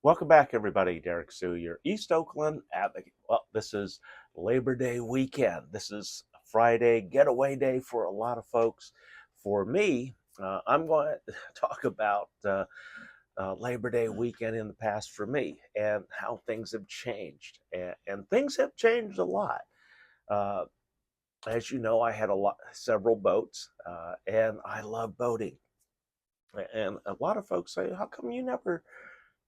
Welcome back, everybody. Derrick Sue, your East Oakland advocate. Well, this is Labor Day weekend. This is Friday getaway day for a lot of folks. For me, I'm going to talk about Labor Day weekend in the past for me and how things have changed. And things have changed a lot. Uh, as you know, I had several boats, and I love boating. And a lot of folks say, "How come you never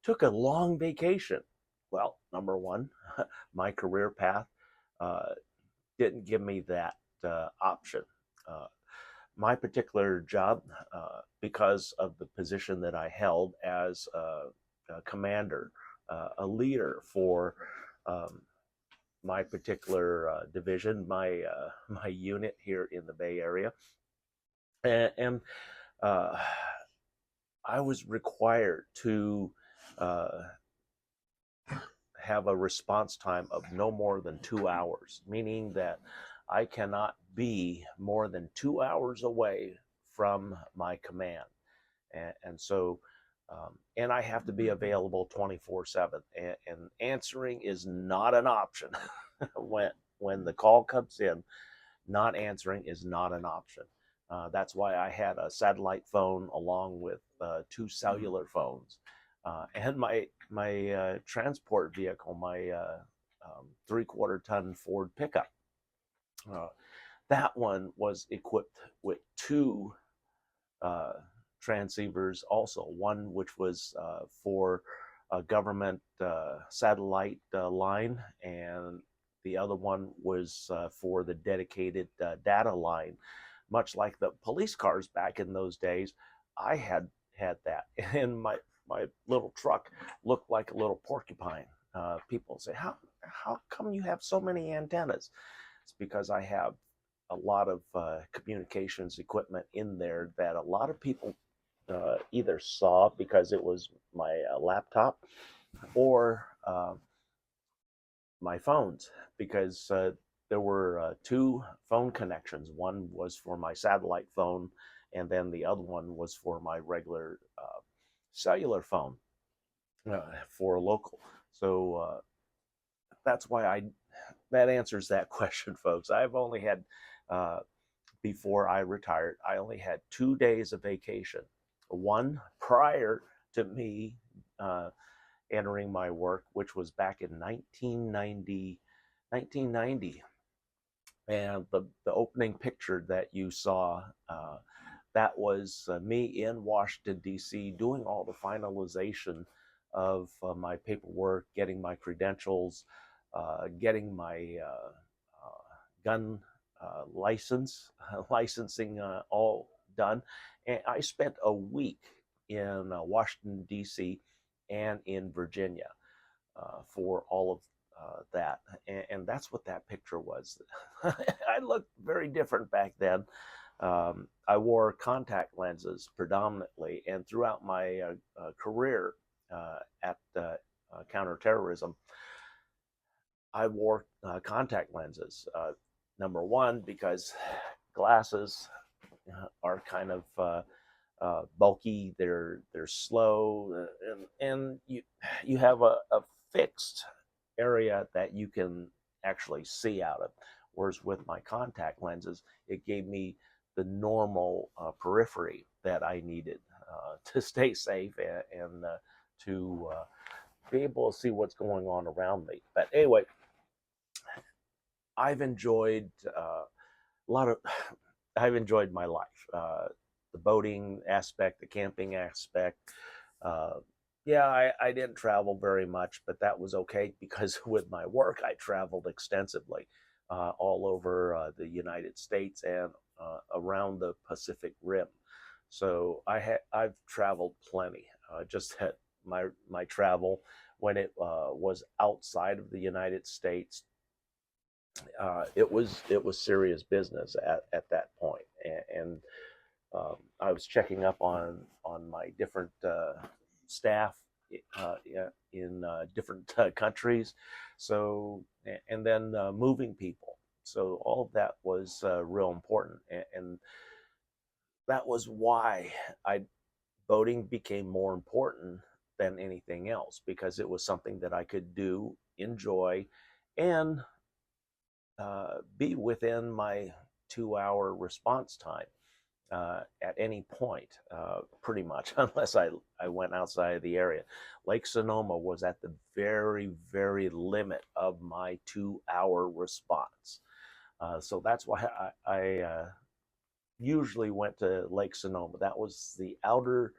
took a long vacation?" Well, number one, my career path uh, didn't give me that option. Uh, my particular job, because of the position that I held as a commander, a leader for um, my particular division, my unit here in the Bay Area, and uh, I was required to uh, have a response time of no more than 2 hours, meaning that I cannot be more than 2 hours away from my command. And so, and I have to be available 24/7. And answering is not an option. when the call comes in, not answering is not an option. That's why I had a satellite phone along with two cellular phones, and my transport vehicle, my 3/4 ton Ford pickup. Uh, that one was equipped with two uh, transceivers, also one which was for a government satellite line, and the other one was for the dedicated data line. Much like the police cars back in those days, I had that, and my little truck looked like a little porcupine. People say, how come you have so many antennas? It's because I have a lot of communications equipment in there that a lot of people either saw because it was my laptop or my phones, because there were two phone connections. One was for my satellite phone, and then the other one was for my regular cellular phone for local. So that's why that answers that question, folks. I've only had, before I retired, I only had 2 days of vacation. One prior to me entering my work, which was back in 1990. And the opening picture that you saw, that was me in Washington, D.C., doing all the finalization of my paperwork, getting my credentials, getting my gun licensing all done. And I spent a week in Washington, D.C. and in Virginia for all of that. And that's what that picture was. I looked very different back then. I wore contact lenses predominantly, and throughout my career at counterterrorism, I wore contact lenses. Number one, because glasses are kind of bulky. They're slow, and you have a fixed area that you can actually see out of. Whereas with my contact lenses, it gave me the normal periphery that I needed to stay safe and to be able to see what's going on around me. But anyway, I've enjoyed a lot of. I've enjoyed my life. The boating aspect, the camping aspect. Uh, yeah, I didn't travel very much, but that was okay because with my work, I traveled extensively all over the United States and around the Pacific Rim. So I've traveled plenty. Just that my travel when it was outside of the United States, it was serious business at that point, and I was checking up on my different staff in different countries, so and then moving people. So all of that was real important, and that was why I boating became more important than anything else, because it was something that I could do, enjoy, and be within my 2 hour response time at any point, pretty much, unless I went outside of the area. Lake Sonoma was at the very, very limit of my 2 hour response. So that's why I usually went to Lake Sonoma. That was the outer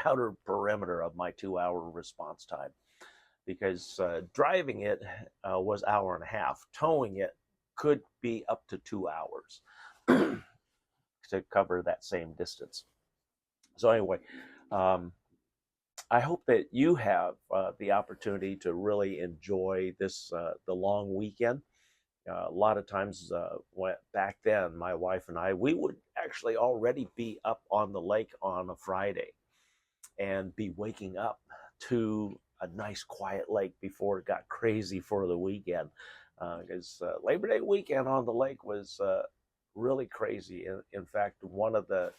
outer perimeter of my 2 hour response time, because driving it was hour and a half. Towing it could be up to 2 hours to cover that same distance. So anyway, um, I hope that you have the opportunity to really enjoy this the long weekend. A lot of times, back then, my wife and I, we would actually already be up on the lake on a Friday and be waking up to a nice quiet lake before it got crazy for the weekend. Because Labor Day weekend on the lake was really crazy. In fact, one of the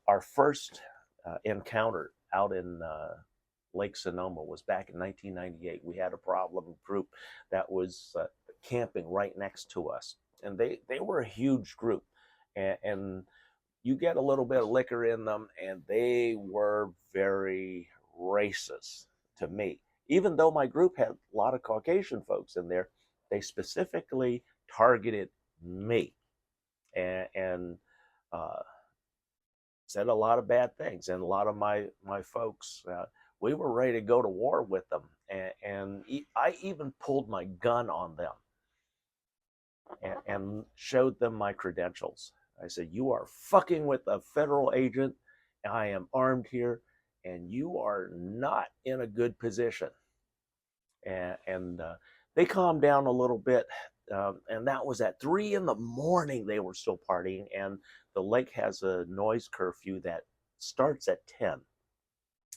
our first encounter out in Lake Sonoma was back in 1998. We had a problem group that was camping right next to us, and they were a huge group, and you get a little bit of liquor in them, and they were very racist to me. Even though my group had a lot of Caucasian folks in there, they specifically targeted me and said a lot of bad things. And a lot of my folks, we were ready to go to war with them, and I even pulled my gun on them and showed them my credentials. I said, "You are fucking with a federal agent. I am armed here, and you are not in a good position." And they calmed down a little bit, and that was at 3 in the morning. They were still partying, and the lake has a noise curfew that starts at 10.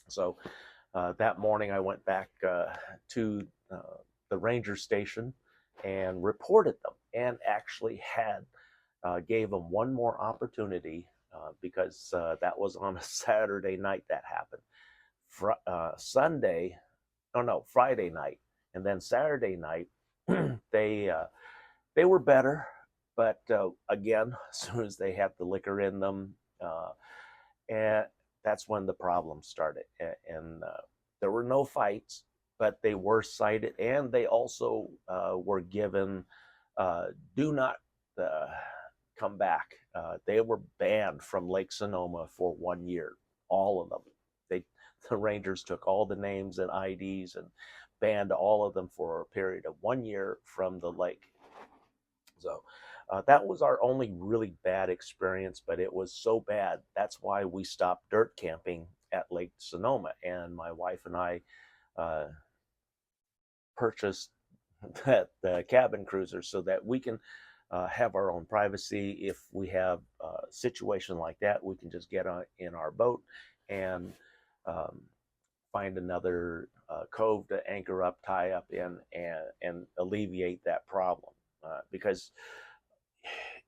So that morning, I went back to the ranger station and reported them, and actually gave them one more opportunity, because that was on a Saturday night that happened. Sunday, oh no, Friday night, and then Saturday night, they they were better, but again, as soon as they had the liquor in them, and that's when the problem started. And there were no fights, but they were cited, and they also were given do not come back. They were banned from Lake Sonoma for 1 year, all of them. The Rangers took all the names and IDs and banned all of them for a period of 1 year from the lake. So that was our only really bad experience, but it was so bad. That's why we stopped dirt camping at Lake Sonoma, and my wife and I purchased the cabin cruiser so that we can have our own privacy. If we have a situation like that, we can just get in our boat and find another cove to anchor up, tie up in, and alleviate that problem. Because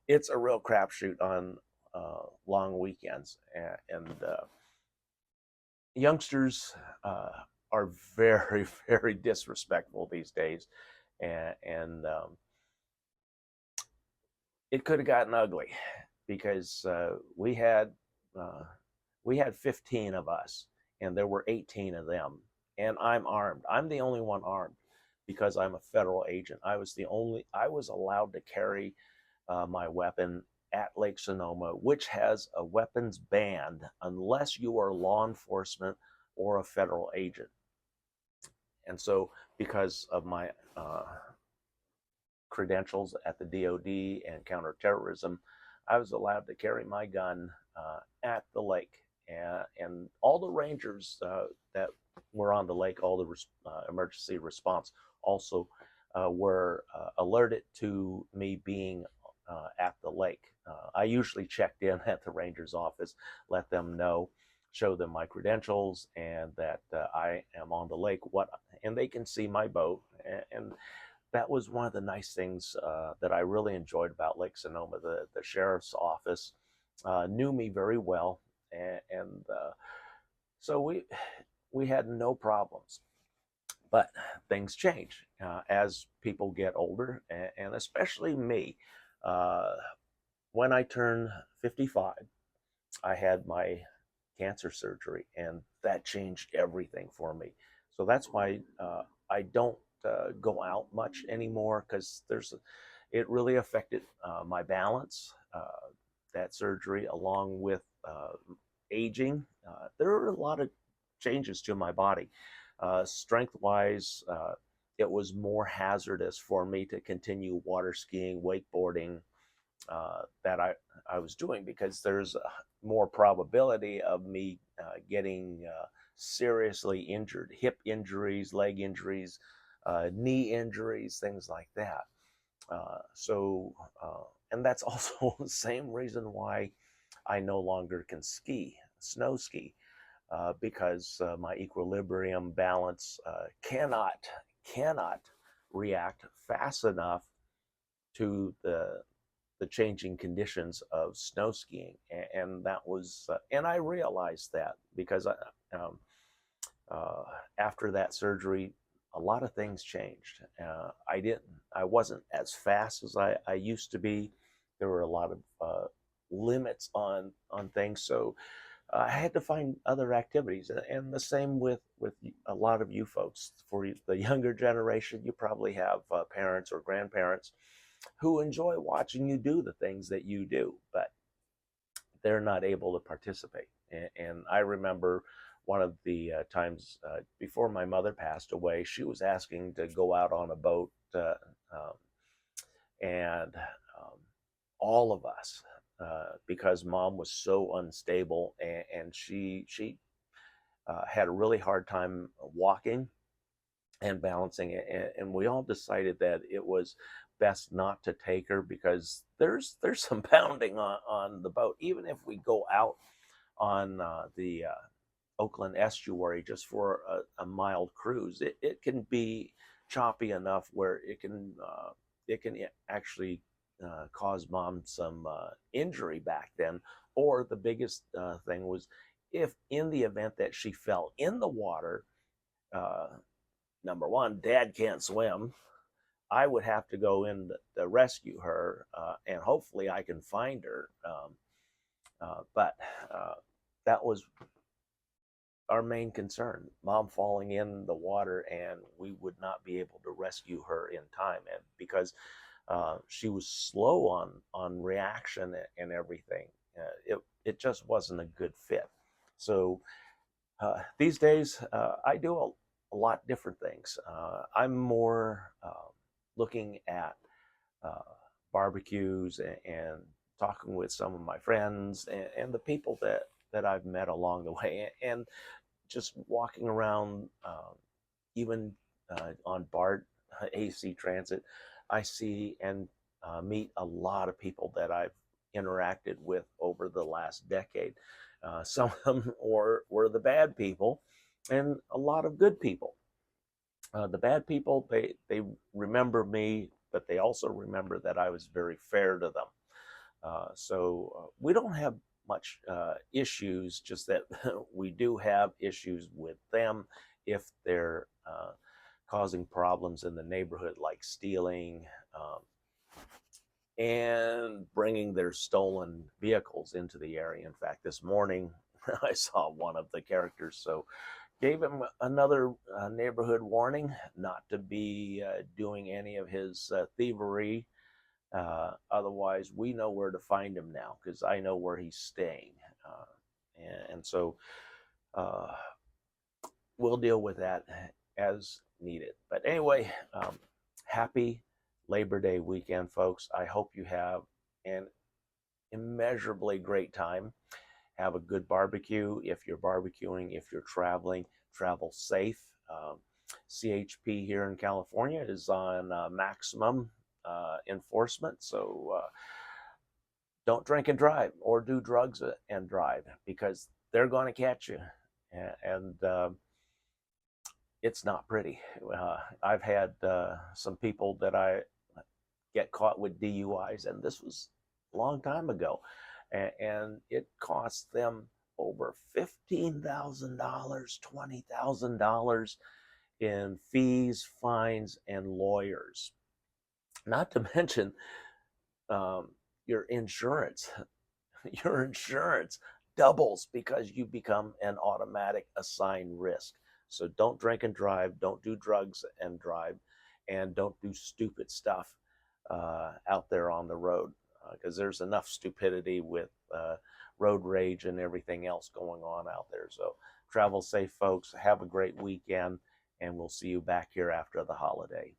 it's a real crapshoot on long weekends, and youngsters are very, very disrespectful these days, and it could have gotten ugly, because we had 15 of us, and there were 18 of them, and I'm armed. I'm the only one armed because I'm a federal agent. I was allowed to carry my weapon at Lake Sonoma, which has a weapons ban unless you are law enforcement or a federal agent. And so, because of my credentials at the DOD and counterterrorism, I was allowed to carry my gun at the lake. And all the rangers that were on the lake, all the emergency response, also were alerted to me being at the lake. I usually checked in at the ranger's office, let them know, show them my credentials, and that I am on the lake. And they can see my boat. And that was one of the nice things that I really enjoyed about Lake Sonoma. The sheriff's office knew me very well, and So we had no problems. But things change as people get older, and especially me. Uh, when I turned 55, I had my cancer surgery, and that changed everything for me. So that's why I don't go out much anymore, because it really affected my balance. That surgery, along with aging, there are a lot of changes to my body. Strength wise, it was more hazardous for me to continue water skiing, wakeboarding, that I was doing, because there's more probability of me getting seriously injured, hip injuries, leg injuries, knee injuries, things like that. So, and that's also the same reason why I no longer can ski, snow ski, because my equilibrium balance cannot react fast enough to the changing conditions of snow skiing. And that was and I realized that, because um, after that surgery, a lot of things changed. I wasn't as fast as I used to be. There were a lot of limits on things, so I had to find other activities. And the same with a lot of you folks. For the younger generation, you probably have parents or grandparents who enjoy watching you do the things that you do, but they're not able to participate. And I remember one of the times before my mother passed away, she was asking to go out on a boat, um, and all of us, because mom was so unstable, and she had a really hard time walking and balancing it, and we all decided that it was best not to take her, because there's some pounding on the boat. Even if we go out on the Oakland estuary just for a mild cruise, it can be choppy enough where it can actually cause mom some injury back then. Or the biggest thing was, if in the event that she fell in the water, uh, number one, dad can't swim. I would have to go in to rescue her, and hopefully I can find her. But that was our main concern, mom falling in the water, and we would not be able to rescue her in time. And because she was slow on reaction and everything, it just wasn't a good fit. So these days, I do a lot different things. I'm more looking at uh, barbecues, and talking with some of my friends, and the people that I've met along the way, and just walking around, even on BART, AC Transit. I see and meet a lot of people that I've interacted with over the last decade. Some of them were the bad people, and a lot of good people. The bad people, they remember me, but they also remember that I was very fair to them. So we don't have much issues, just that we do have issues with them if they're causing problems in the neighborhood, like stealing, and bringing their stolen vehicles into the area. In fact, this morning I saw one of the characters, so gave him another neighborhood warning not to be doing any of his thievery. Otherwise, we know where to find him now, because I know where he's staying. And so uh, we'll deal with that as needed. But anyway, happy Labor Day weekend, folks. I hope you have an immeasurably great time. Have a good barbecue. If you're barbecuing, if you're traveling, travel safe. CHP here in California is on maximum enforcement. So don't drink and drive, or do drugs and drive, because they're going to catch you. And it's not pretty. I've had some people that I get caught with DUIs, and this was a long time ago. And it cost them over $15,000, $20,000 in fees, fines, and lawyers. Not to mention um, your insurance. Your insurance doubles because you become an automatic assigned risk. So don't drink and drive, don't do drugs and drive, and don't do stupid stuff out there on the road, because there's enough stupidity with road rage and everything else going on out there. So travel safe, folks. Have a great weekend, and we'll see you back here after the holiday.